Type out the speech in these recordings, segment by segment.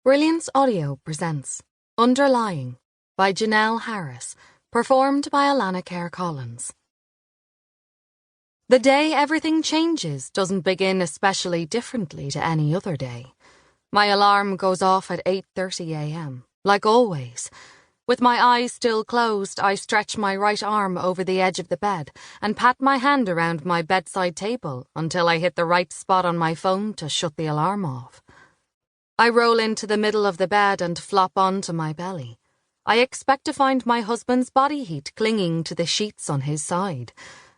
Brilliance Audio presents Underlying by Janelle Harris, performed by Alana Kerr. The day everything changes doesn't begin especially differently to any other day. My alarm goes off at 8:30 a.m., like always. With my eyes still closed, I stretch my right arm over the edge of the bed and pat my hand around my bedside table until I hit the right spot on my phone to shut the alarm off. I roll into the middle of the bed and flop onto my belly. I expect to find my husband's body heat clinging to the sheets on his side,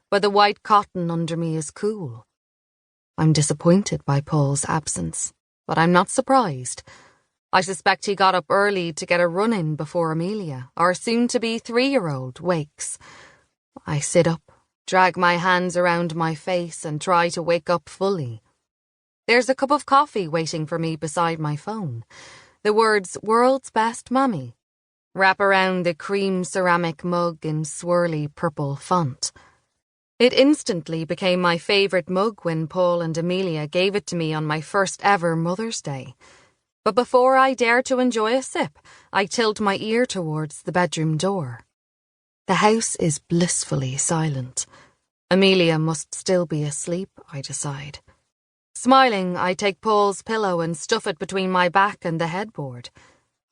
but the white cotton under me is cool. I'm disappointed by Paul's absence, but I'm not surprised. I suspect he got up early to get a run-in before Amelia, our soon-to-be 3-year-old, wakes. I sit up, drag my hands around my face and try to wake up fully. There's a cup of coffee waiting for me beside my phone. The words, "World's Best Mummy," wrap around the cream ceramic mug in swirly purple font. It instantly became my favourite mug when Paul and Amelia gave it to me on my first ever Mother's Day. But before I dare to enjoy a sip, I tilt my ear towards the bedroom door. The house is blissfully silent. Amelia must still be asleep, I decide. Smiling, I take Paul's pillow and stuff it between my back and the headboard.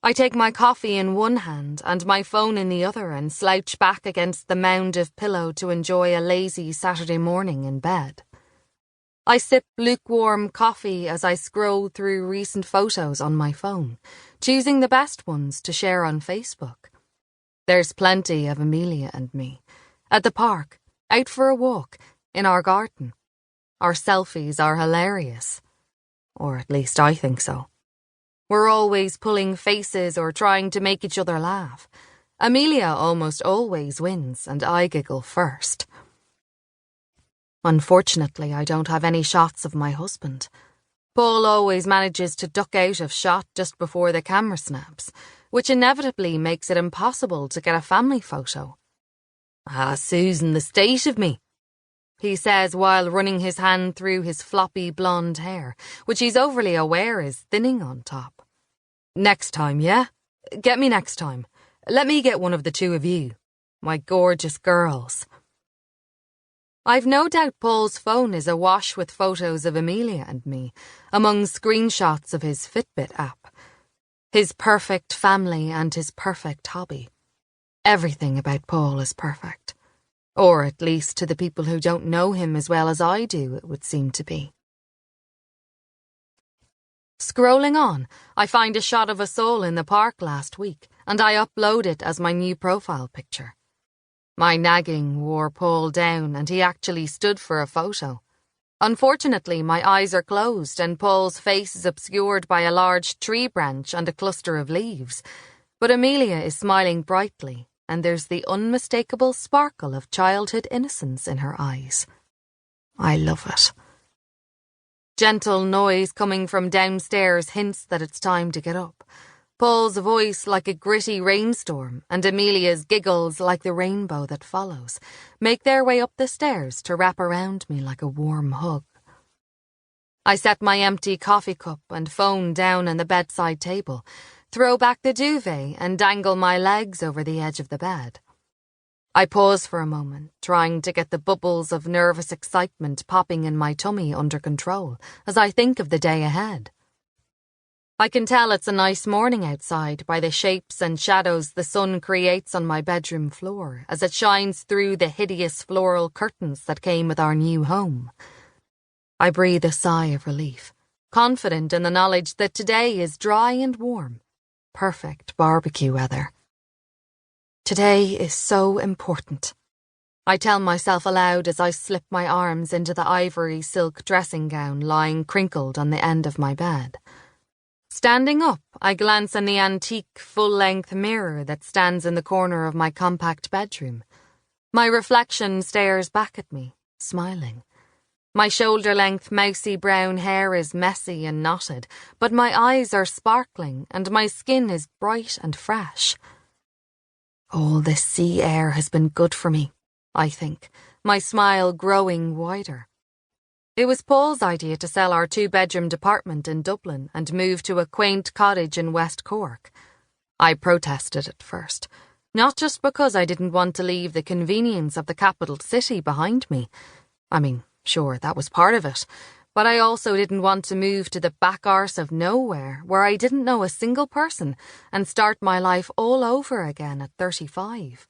I take my coffee in one hand and my phone in the other and slouch back against the mound of pillow to enjoy a lazy Saturday morning in bed. I sip lukewarm coffee as I scroll through recent photos on my phone, choosing the best ones to share on Facebook. There's plenty of Amelia and me. At the park, out for a walk, in our garden. Our selfies are hilarious. Or at least I think so. We're always pulling faces or trying to make each other laugh. Amelia almost always wins, and I giggle first. Unfortunately, I don't have any shots of my husband. Paul always manages to duck out of shot just before the camera snaps, which inevitably makes it impossible to get a family photo. "Ah, Susan, the state of me," he says while running his hand through his floppy blonde hair, which he's overly aware is thinning on top. "Next time, yeah? Get me next time. Let me get one of the two of you. My gorgeous girls." I've no doubt Paul's phone is awash with photos of Amelia and me, among screenshots of his Fitbit app. His perfect family and his perfect hobby. Everything about Paul is perfect. Or at least to the people who don't know him as well as I do, it would seem to be. Scrolling on, I find a shot of us all in the park last week, and I upload it as my new profile picture. My nagging wore Paul down, and he actually stood for a photo. Unfortunately, my eyes are closed, and Paul's face is obscured by a large tree branch and a cluster of leaves. But Amelia is smiling brightly, and there's the unmistakable sparkle of childhood innocence in her eyes. I love it. Gentle noise coming from downstairs hints that it's time to get up. Paul's voice like a gritty rainstorm, and Amelia's giggles like the rainbow that follows, make their way up the stairs to wrap around me like a warm hug. I set my empty coffee cup and phone down on the bedside table, throw back the duvet and dangle my legs over the edge of the bed. I pause for a moment, trying to get the bubbles of nervous excitement popping in my tummy under control as I think of the day ahead. I can tell it's a nice morning outside by the shapes and shadows the sun creates on my bedroom floor as it shines through the hideous floral curtains that came with our new home. I breathe a sigh of relief, confident in the knowledge that today is dry and warm. Perfect barbecue weather. Today is so important. I tell myself aloud as I slip my arms into the ivory silk dressing gown lying crinkled on the end of my bed. Standing up, I glance in the antique full-length mirror that stands in the corner of my compact bedroom. My reflection stares back at me, smiling. My shoulder-length mousy brown hair is messy and knotted, but my eyes are sparkling and my skin is bright and fresh. All this sea air has been good for me, I think, my smile growing wider. It was Paul's idea to sell our 2-bedroom apartment in Dublin and move to a quaint cottage in West Cork. I protested at first, not just because I didn't want to leave the convenience of the capital city behind me. I mean, sure, that was part of it, but I also didn't want to move to the back arse of nowhere where I didn't know a single person and start my life all over again at 35.